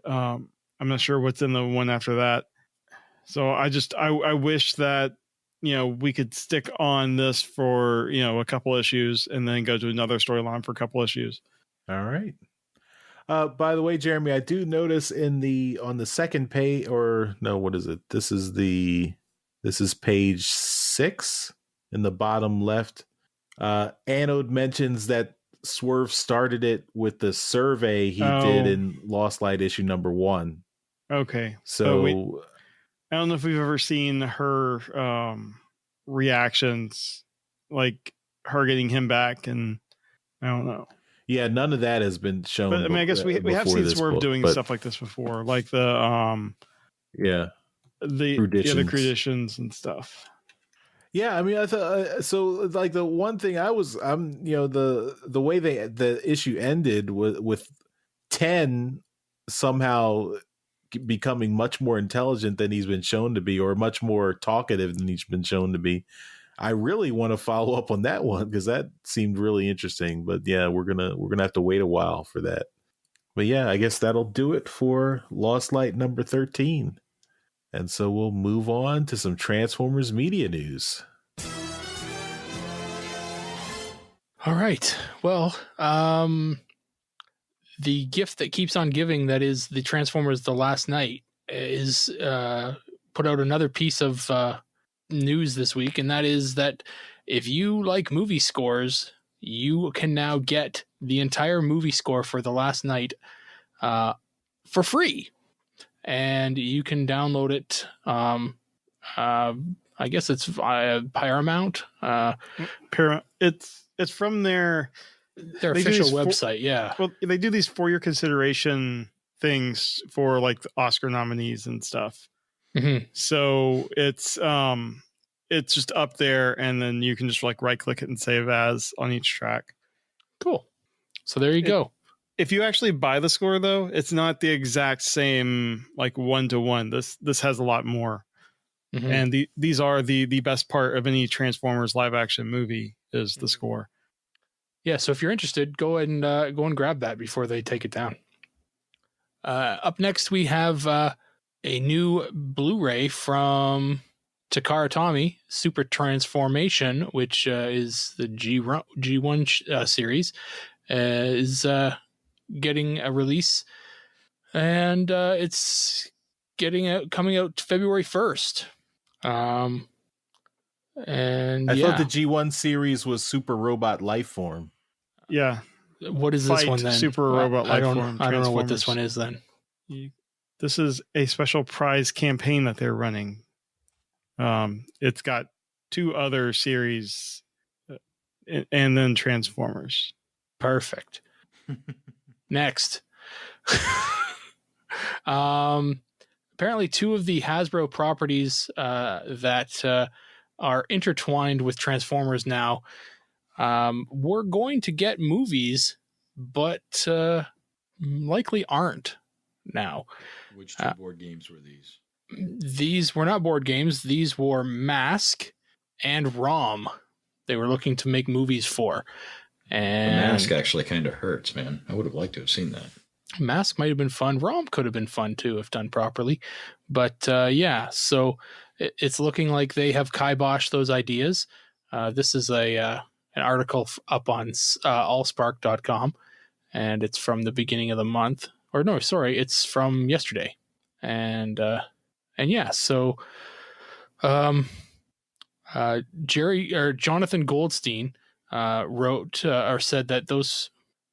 I'm not sure what's in the one after that. So I wish that we could stick on this for a couple issues and then go to another storyline for a couple issues. All right. By the way, Jeremy, I do notice on the second page, or no, what is it? This is page 6 in the bottom left. Anode mentions that Swerve started it with the survey he did in Lost Light issue number 1. Okay. So I don't know if we've ever seen her reactions, like her getting him back, and I don't know. Yeah, none of that has been shown. But I mean, I guess we have seen Swerve doing stuff like this before, like the traditions and stuff. Yeah, I mean, I thought so. Like the one thing the way the issue ended with 10 somehow becoming much more intelligent than he's been shown to be, or much more talkative than he's been shown to be. I really want to follow up on that one because that seemed really interesting. But yeah, we're gonna have to wait a while for that. But yeah, I guess that'll do it for Lost Light number 13. And so we'll move on to some Transformers media news. All right. Well, the gift that keeps on giving, that is the Transformers The Last Night, is put out another piece of news this week, and that is that if you like movie scores, you can now get the entire movie score for The Last Night for free. And you can download it. I guess it's Paramount. Paramount. It's from their official website. Yeah. Well, they do these for your consideration things for like the Oscar nominees and stuff. Mm-hmm. So it's just up there, and then you can just like right click it and save as on each track. Cool. So there you go. If you actually buy the score, though, it's not the exact same like 1-to-1. This has a lot more, and these are the best part of any Transformers live action movie is the score. Yeah. So if you're interested, go ahead and go and grab that before they take it down. Up next, we have a new Blu-ray from Takara Tomy, Super Transformation, which is the G1 series, is getting a release, and it's coming out February 1st. And I thought the G1 series was Super Robot Lifeform. Yeah. What is this one then? Super Robot Lifeform. I don't know what this one is then. This is a special prize campaign that they're running. It's got 2 other series and then Transformers. Perfect. Next. Apparently 2 of the Hasbro properties that are intertwined with Transformers now, we're going to get movies, but likely aren't now. Which 2 board games were these? These were not board games. These were Mask and ROM. they were looking to make movies for. And The Mask actually kind of hurts, man. I would have liked to have seen that. Mask might have been fun. Rom could have been fun too if done properly. But yeah, so it's looking like they have kiboshed those ideas. This is an article up on allspark.com, and it's from the beginning of the month. Or no, sorry, it's from yesterday. And yeah, so Jonathan Goldstein wrote or said that those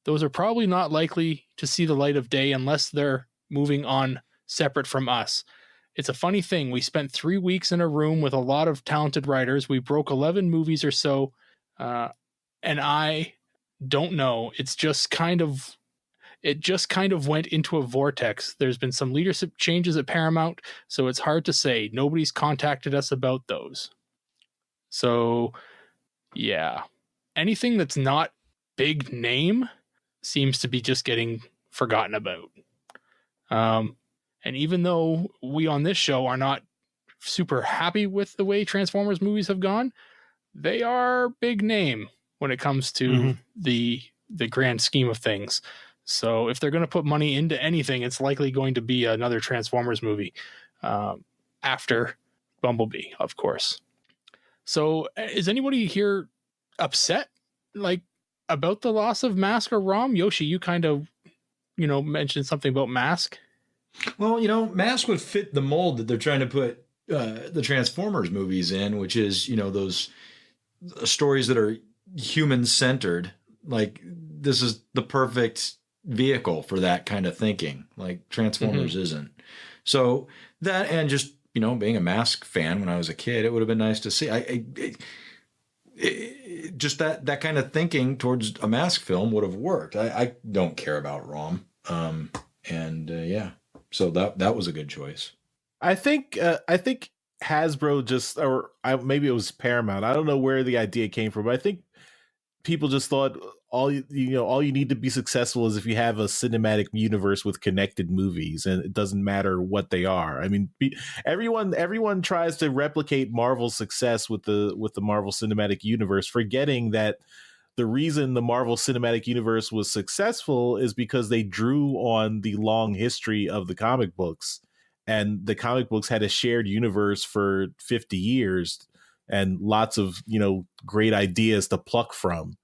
are probably not likely to see the light of day unless they're moving on separate from us. It's a funny thing. We spent 3 weeks in a room with a lot of talented writers. We broke 11 movies or so. And I don't know. It just kind of went into a vortex. There's been some leadership changes at Paramount, so it's hard to say. Nobody's contacted us about those. So, yeah. Anything that's not big name seems to be just getting forgotten about. And even though we on this show are not super happy with the way Transformers movies have gone, they are big name when it comes to the grand scheme of things. So if they're going to put money into anything, it's likely going to be another Transformers movie after Bumblebee, of course. So is anybody here upset about the loss of Mask or Rom? Yoshi, you kind of, mentioned something about Mask. Well, Mask would fit the mold that they're trying to put the Transformers movies in, which is, those stories that are human-centered. Like, this is the perfect vehicle for that kind of thinking. Like, Transformers isn't. So that, and just, being a Mask fan when I was a kid, it would have been nice to see. Just that kind of thinking towards a Mask film would have worked. I don't care about Rom. Yeah. So that was a good choice. I think Hasbro maybe it was Paramount. I don't know where the idea came from, but I think people just thought all you need to be successful is if you have a cinematic universe with connected movies, and it doesn't matter what they are. I mean, everyone tries to replicate Marvel's success with the Marvel Cinematic Universe, forgetting that the reason the Marvel Cinematic Universe was successful is because they drew on the long history of the comic books, and the comic books had a shared universe for 50 years and lots of, great ideas to pluck from.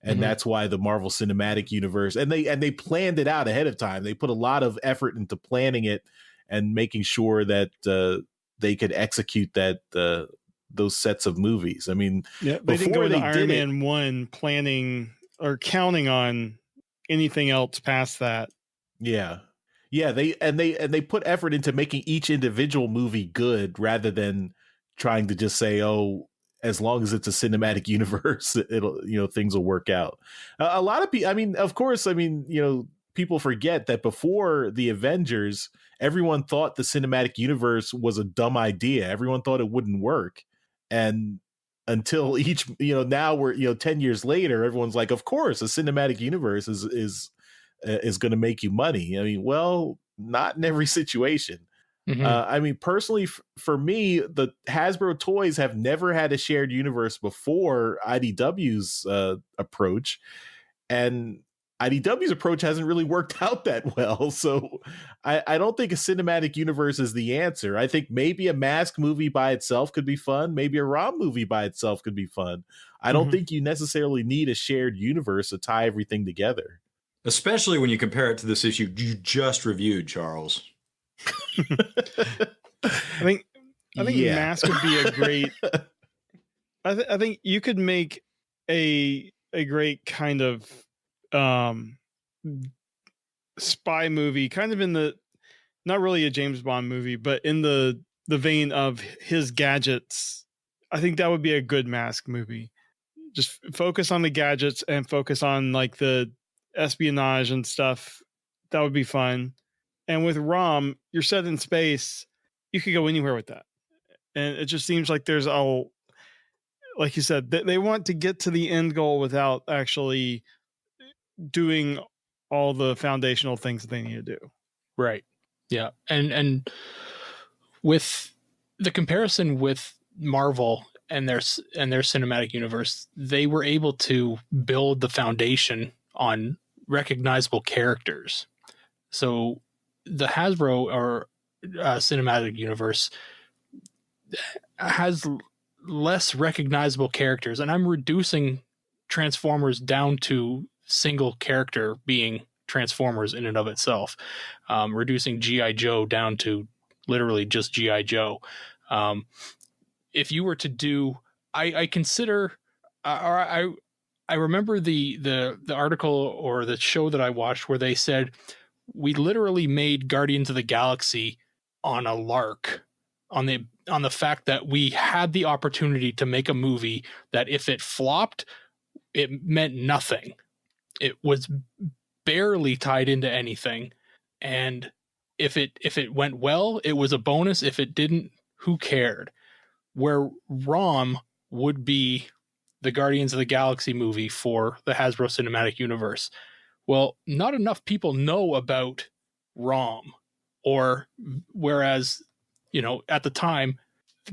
And that's why the Marvel Cinematic Universe, and they planned it out ahead of time. They put a lot of effort into planning it and making sure that they could execute those sets of movies. I mean, yeah, they didn't go into Iron Man 1 planning or counting on anything else past that. Yeah. Yeah, they put effort into making each individual movie good rather than trying to just say, oh, as long as it's a cinematic universe, it'll, things will work out. A lot of people, of course, people forget that before the Avengers, everyone thought the cinematic universe was a dumb idea. Everyone thought it wouldn't work. And until now we're, 10 years later, everyone's like, of course, a cinematic universe is going to make you money. Well, not in every situation. Personally, for me, the Hasbro toys have never had a shared universe before IDW's approach, and IDW's approach hasn't really worked out that well. So I don't think a cinematic universe is the answer. I think maybe a Mask movie by itself could be fun. Maybe a Rom movie by itself could be fun. I don't think you necessarily need a shared universe to tie everything together. Especially when you compare it to this issue you just reviewed, Charles. I think Mask would be a great. I think you could make a great kind of spy movie, kind of in the, not really a James Bond movie, but in the vein of his gadgets. I think that would be a good Mask movie. Just focus on the gadgets and focus on like the espionage and stuff. That would be fun. And with Rom, you're set in space. You could go anywhere with that. And it just seems like there's like you said, they want to get to the end goal without actually doing all the foundational things that they need to do. Right. Yeah. And with the comparison with Marvel and their cinematic universe, they were able to build the foundation on recognizable characters. So the Hasbro or cinematic universe has less recognizable characters, and I'm reducing Transformers down to single character being Transformers in and of itself, reducing G.I. Joe down to literally just G.I. Joe. If you were to do, I consider, or I remember the article or the show that I watched where they said we literally made Guardians of the Galaxy on a lark, on the fact that we had the opportunity to make a movie that if it flopped, it meant nothing. It was barely tied into anything, and if it went well, it was a bonus. If it didn't, who cared? Where ROM would be the Guardians of the Galaxy movie for the Hasbro Cinematic Universe. Well, not enough people know about ROM, or whereas, at the time,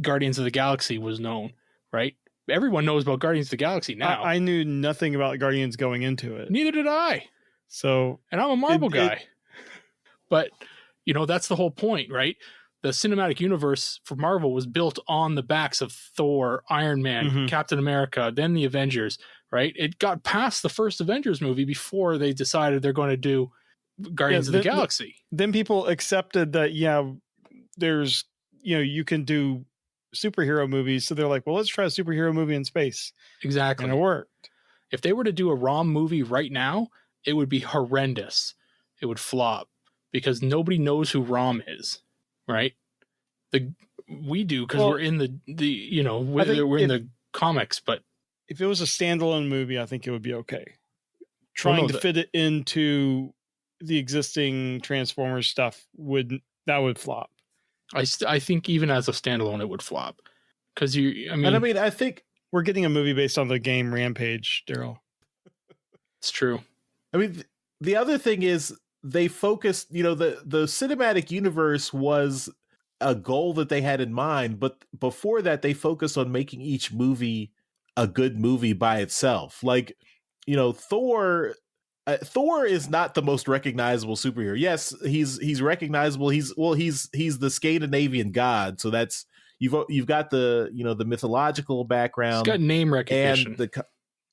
Guardians of the Galaxy was known, right? Everyone knows about Guardians of the Galaxy now. I knew nothing about Guardians going into it. Neither did I. So, and I'm a Marvel guy. But, that's the whole point, right? The cinematic universe for Marvel was built on the backs of Thor, Iron Man, Captain America, then the Avengers, right? It got past the first Avengers movie before they decided they're going to do Guardians of the Galaxy. Then people accepted that, there's, you can do superhero movies. So they're like, well, let's try a superhero movie in space. Exactly. And it worked. If they were to do a ROM movie right now, it would be horrendous. It would flop because nobody knows who ROM is. Right, we do because we're in we're in the comics. But if it was a standalone movie, I think it would be okay. Trying to fit it into the existing Transformers stuff would flop. I think even as a standalone, it would flop because I think we're getting a movie based on the game Rampage, Daryl. It's true. I mean, the other thing is, they focused, the cinematic universe was a goal that they had in mind, but before that, they focused on making each movie a good movie by itself. Like, Thor is not the most recognizable superhero. Yes, he's recognizable. He's the Scandinavian god, so that's you've got the the mythological background. He's got name recognition, and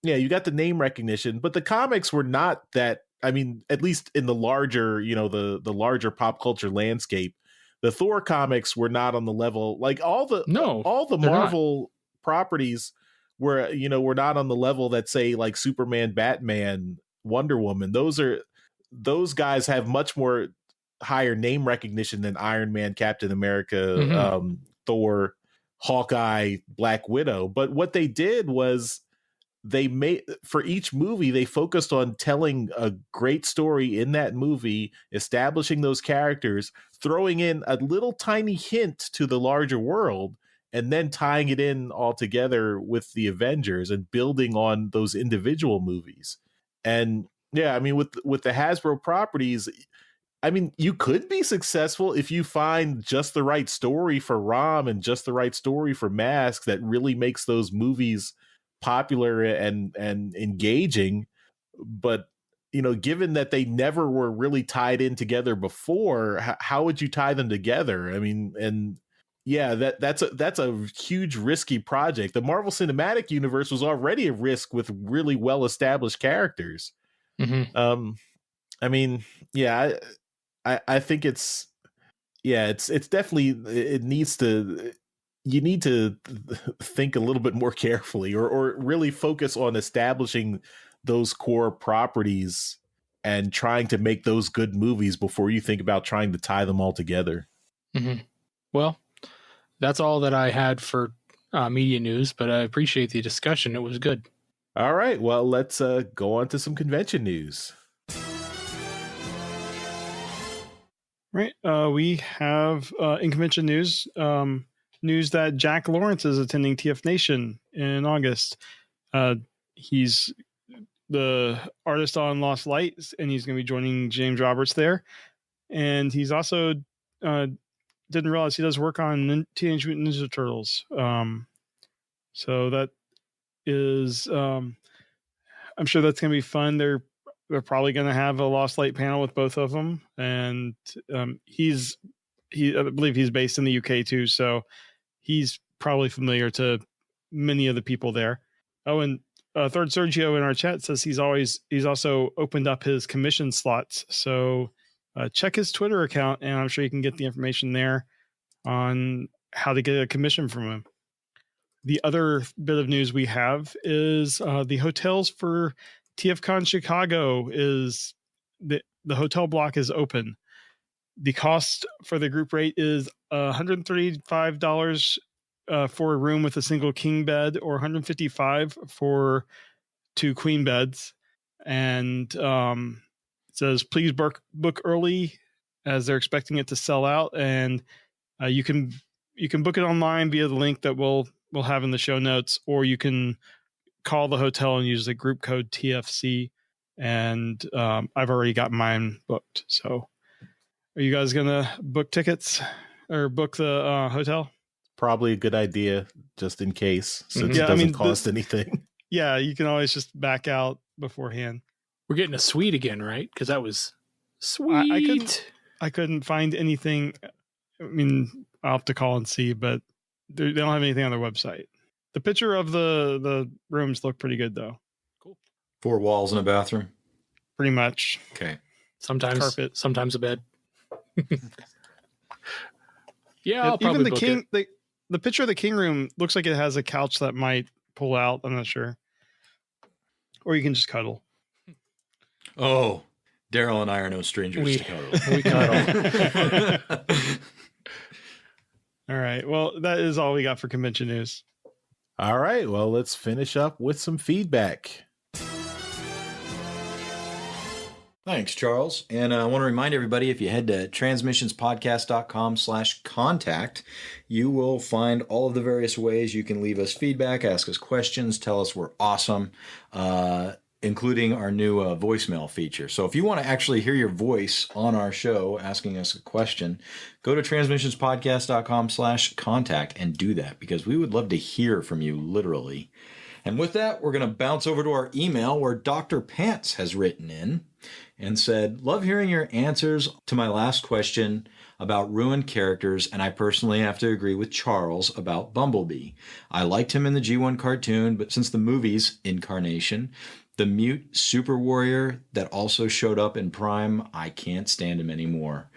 you got the name recognition, but the comics were not that. I mean, at least in the larger, the larger pop culture landscape, the Thor comics were not on the level. Like all the Marvel properties were not on the level that, say, like Superman, Batman, Wonder Woman. Those guys have much more higher name recognition than Iron Man, Captain America, Thor, Hawkeye, Black Widow. But what they did was, they made, for each movie, they focused on telling a great story in that movie, establishing those characters, throwing in a little tiny hint to the larger world, and then tying it in all together with the Avengers and building on those individual movies. And yeah, I mean, with the Hasbro properties, I mean, you could be successful if you find just the right story for ROM and just the right story for Mask that really makes those movies popular and engaging. But given that they never were really tied in together before, how would you tie them together? I mean, and yeah, that's a huge risky project. The Marvel Cinematic Universe was already a risk with really well established characters. I mean, yeah, I think it's definitely, it needs to, you need to think a little bit more carefully, or really focus on establishing those core properties and trying to make those good movies before you think about trying to tie them all together. Well, that's all that I had for media news, but I appreciate the discussion. It was good. All right. Well, let's go on to some convention news. Right. We have in convention news, news that Jack Lawrence is attending TF Nation in August. He's the artist on Lost Light, and he's going to be joining James Roberts there. And he's also didn't realize he does work on Teenage Mutant Ninja Turtles. So that is, I'm sure that's going to be fun. They're probably going to have a Lost Light panel with both of them, and I believe he's based in the UK too, so he's probably familiar to many of the people there. Oh, and Third Sergio in our chat says he's also opened up his commission slots. So check his Twitter account, and I'm sure you can get the information there on how to get a commission from him. The other bit of news we have is the hotels for TFCon Chicago is the hotel block is open. The cost for the group rate is $135 for a room with a single king bed, or $155 for 2 queen beds. And it says please book early, as they're expecting it to sell out. And you can book it online via the link that we'll have in the show notes, or you can call the hotel and use the group code TFC. And I've already got mine booked. So are you guys gonna book tickets or book the hotel? Probably a good idea, just in case, since it doesn't cost anything. Yeah, you can always just back out beforehand. We're getting a suite again, right? Because that was sweet. I couldn't find anything. I mean, I'll have to call and see, but they don't have anything on their website. The picture of the rooms look pretty good, though. Cool. 4 walls and a bathroom. Pretty much. Okay. Sometimes carpet. Sometimes a bed. Yeah, I'll probably even the book king. it. The picture of the king room looks like it has a couch that might pull out. I'm not sure. Or you can just cuddle. Oh, Daryl and I are no strangers to cuddle. We cuddle. All right. Well, that is all we got for convention news. All right. Well, let's finish up with some feedback. Thanks, Charles. And I want to remind everybody, if you head to transmissionspodcast.com/contact, you will find all of the various ways you can leave us feedback, ask us questions, tell us we're awesome, including our new voicemail feature. So if you want to actually hear your voice on our show asking us a question, go to transmissionspodcast.com/contact and do that, because we would love to hear from you, literally. And with that, we're going to bounce over to our email, where Dr. Pants has written in and said, love hearing your answers to my last question about ruined characters, and I personally have to agree with Charles about Bumblebee. I liked him in the G1 cartoon, but since the movie's incarnation, the mute super warrior that also showed up in Prime, I can't stand him anymore.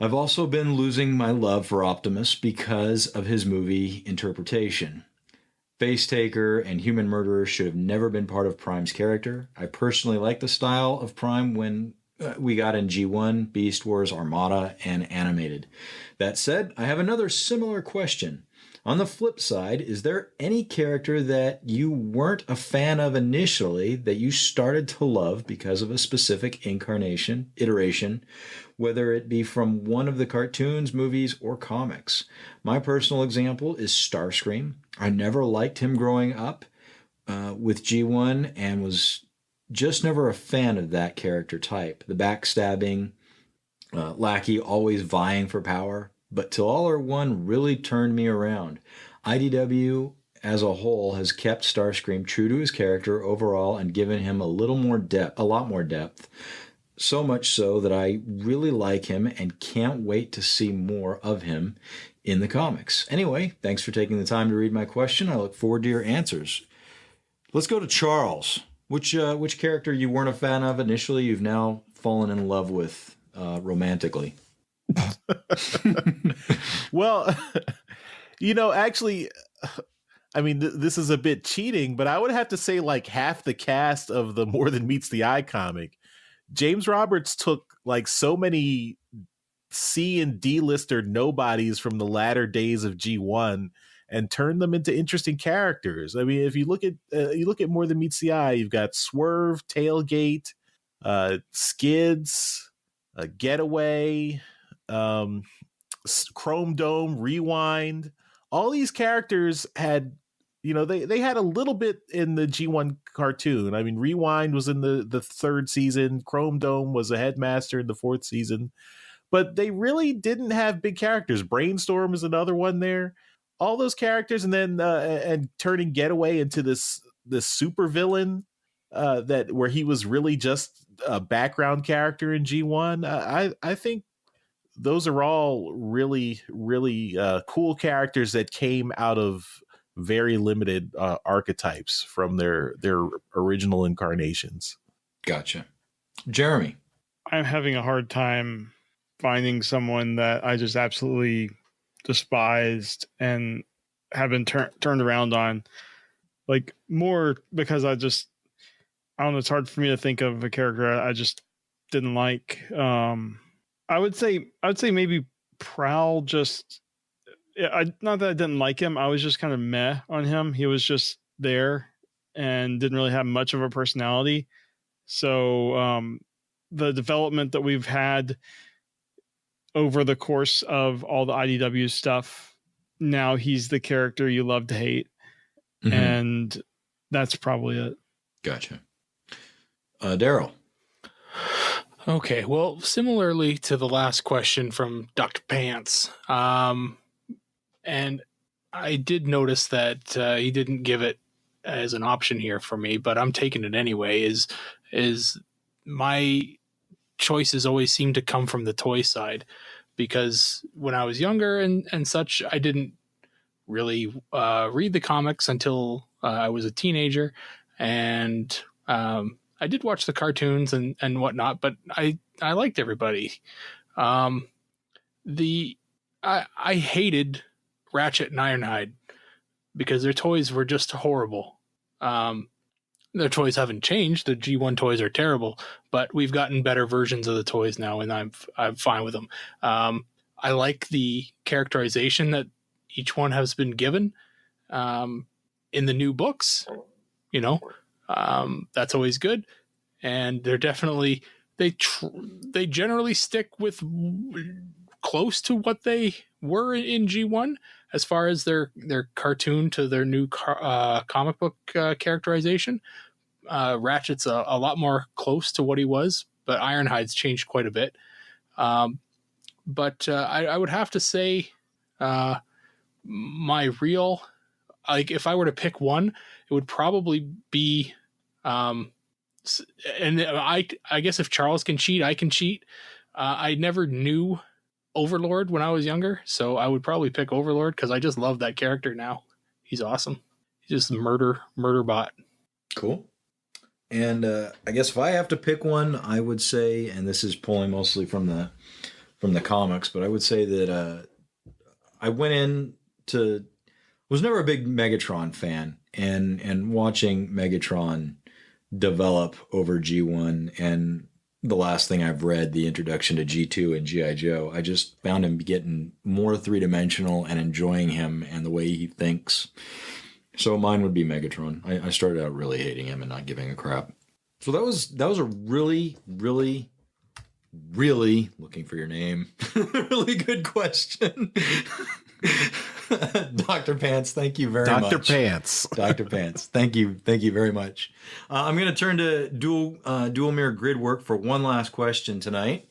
I've also been losing my love for Optimus because of his movie interpretation. Face Taker and Human Murderer should have never been part of Prime's character. I personally like the style of Prime when we got in G1, Beast Wars, Armada, and Animated. That said, I have another similar question. On the flip side, is there any character that you weren't a fan of initially that you started to love because of a specific iteration, whether it be from one of the cartoons, movies, or comics? My personal example is Starscream. I never liked him growing up with G1 and was just never a fan of that character type. The backstabbing, lackey always vying for power. But Till All Are One really turned me around. IDW as a whole has kept Starscream true to his character overall and given him a lot more depth. So much so that I really like him and can't wait to see more of him in the comics. Anyway, thanks for taking the time to read my question. I look forward to your answers. Let's go to Charles. Which character you weren't a fan of initially, you've now fallen in love with romantically? Well, actually, I mean, this is a bit cheating, but I would have to say like half the cast of the More Than Meets the Eye comic. James Roberts took like so many C and D-lister nobodies from the latter days of G1 and turned them into interesting characters. I mean, if you look at More Than Meets the Eye, you've got Swerve, Tailgate, Skids, Getaway, Chrome Dome, Rewind. All these characters had, they had a little bit in the G1 cartoon. I mean, Rewind was in the 3rd season. Chrome Dome was a headmaster in the 4th season. But they really didn't have big characters. Brainstorm is another one there. all those characters, and then and turning Getaway into this super villain that where he was really just a background character in G1. I think those are all really, really cool characters that came out of very limited archetypes from their original incarnations. Gotcha. Jeremy. I'm having a hard time finding someone that I just absolutely despised and have been turned around on. Like, more because I don't know, it's hard for me to think of a character I just didn't like. I would say maybe Prowl. Just, not that I didn't like him, I was just kind of meh on him. He was just there and didn't really have much of a personality. So the development that we've had over the course of all the IDW stuff, now he's the character you love to hate. Mm-hmm. And that's probably it. Gotcha. Daryl. Okay, well, similarly to the last question from Dr. Pants, and I did notice that he didn't give it as an option here for me, but I'm taking it anyway, is my choices always seem to come from the toy side, because when I was younger and such, I didn't really read the comics until I was a teenager, and I did watch the cartoons and whatnot, but I liked everybody. I hated Ratchet and Ironhide because their toys were just horrible. Their toys haven't changed. The G1 toys are terrible, but we've gotten better versions of the toys now, and I'm fine with them. I like the characterization that each one has been given in the new books. That's always good, and they're definitely they generally stick with close to what they were in G1 as far as their cartoon to their new comic book characterization. Ratchet's a lot more close to what he was, but Ironhide's changed quite a bit. But I would have to say my real, like, if I were to pick one, it would probably be and I guess if Charles can cheat, I can cheat. I never knew Overlord when I was younger, so I would probably pick Overlord because I just love that character now. He's awesome. He's just a murder bot. Cool. And I guess if I have to pick one, I would say, and this is pulling mostly from the comics, but I would say that I was never a big Megatron fan, and watching Megatron develop over G1 and the last thing I've read, the introduction to G2 and G.I. Joe, I just found him getting more three-dimensional and enjoying him and the way he thinks. So mine would be Megatron. I started out really hating him and not giving a crap. So that was a really, really, really, looking for your name, really good question. Dr. Pants, thank you very much. Dr. Pants. Dr. Pants, thank you very much. I'm going to turn to Dual Mirror Gridwork for one last question tonight.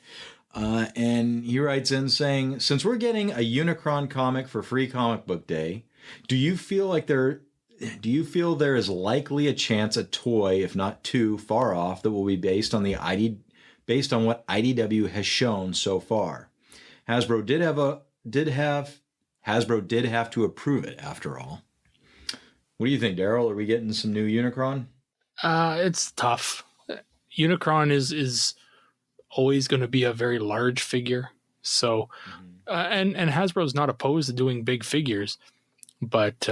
And he writes in saying, since we're getting a Unicron comic for Free Comic Book Day, do you feel there is likely a chance a toy, if not too far off, that will be based on what IDW has shown so far? Hasbro did have to approve it after all. What do you think, Daryl? Are we getting some new Unicron? It's tough. Unicron is always going to be a very large figure. So, and Hasbro's not opposed to doing big figures, but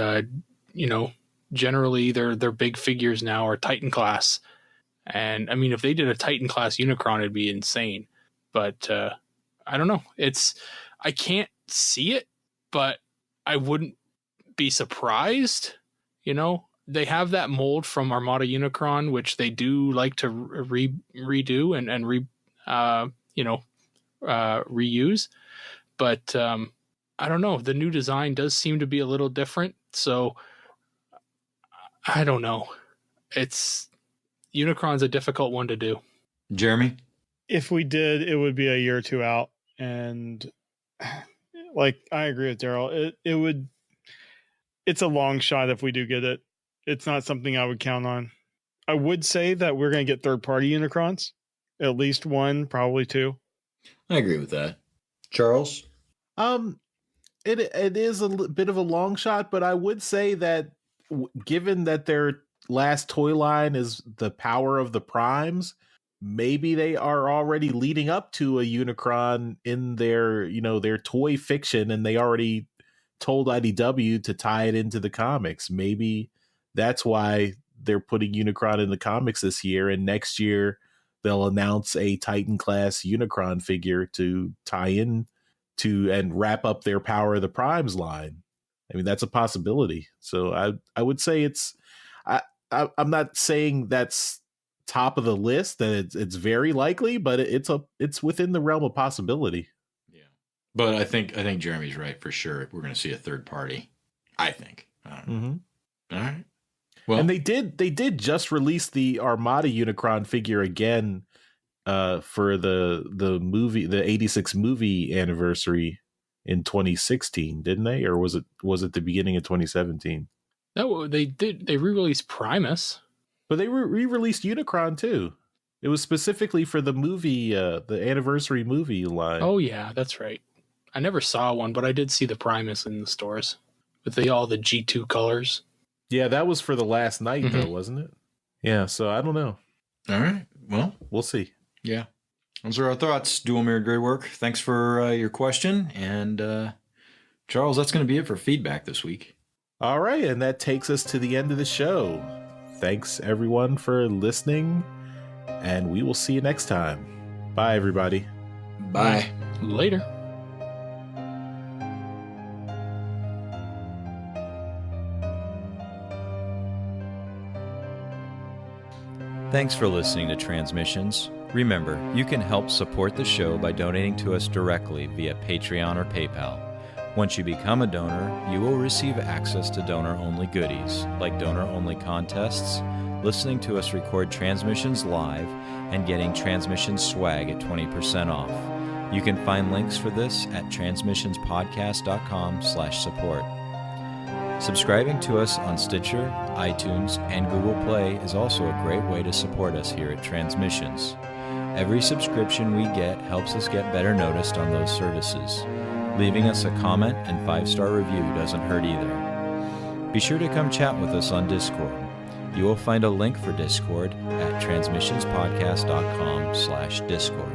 generally their big figures now are Titan class. And I mean, if they did a Titan class Unicron, it'd be insane. But I don't know. I can't see it, but I wouldn't be surprised. They have that mold from Armada Unicron, which they do like to redo and reuse. But I don't know. The new design does seem to be a little different. So I don't know. Unicron's a difficult one to do. Jeremy? If we did, it would be a year or two out. And like, I agree with Daryl. it's a long shot if we do get it. It's not something I would count on. I would say that we're going to get third-party Unicrons. At least one, probably two. I agree with that. Charles? It is a bit of a long shot, but I would say that given that their last toy line is the power of the primes, maybe they are already leading up to a Unicron in their, their toy fiction, and they already told IDW to tie it into the comics. Maybe that's why they're putting Unicron in the comics this year, and next year they'll announce a Titan class Unicron figure to tie in to and wrap up their Power of the Primes line. I mean, that's a possibility. So I would say I'm not saying that's top of the list, that it's very likely, but it's within the realm of possibility. Yeah. But I think Jeremy's right for sure. We're going to see a third party. I think. I don't know. Mm-hmm. All right. Well, and they did just release the Armada Unicron figure again for the movie, the 86 movie anniversary in 2016, didn't they? Or was it the beginning of 2017? No, they did. They re-released Primus. But they re-released Unicron too. It was specifically for the movie, the anniversary movie line. Oh yeah, that's right. I never saw one, but I did see the Primus in the stores with all the G2 colors. Yeah, that was for the last night though, wasn't it? Yeah, so I don't know. All right. Well, we'll see. Yeah. Those are our thoughts. Dual Mirrored Grey Work. Thanks for your question. And Charles, that's going to be it for feedback this week. All right. And that takes us to the end of the show. Thanks everyone for listening, and we will see you next time. Bye, everybody. Bye. Later. Thanks for listening to Transmissions. Remember, you can help support the show by donating to us directly via Patreon or PayPal. Once you become a donor, you will receive access to donor-only goodies, like donor-only contests, listening to us record Transmissions live, and getting Transmissions swag at 20% off. You can find links for this at transmissionspodcast.com/support. Subscribing to us on Stitcher, iTunes, and Google Play is also a great way to support us here at Transmissions. Every subscription we get helps us get better noticed on those services. Leaving us a comment and 5-star review doesn't hurt either. Be sure to come chat with us on Discord. You will find a link for Discord at transmissionspodcast.com/Discord.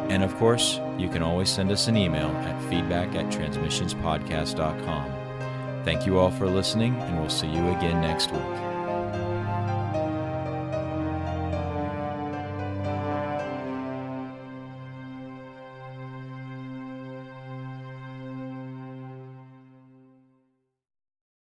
And of course, you can always send us an email at feedback@transmissionspodcast.com. Thank you all for listening, and we'll see you again next week.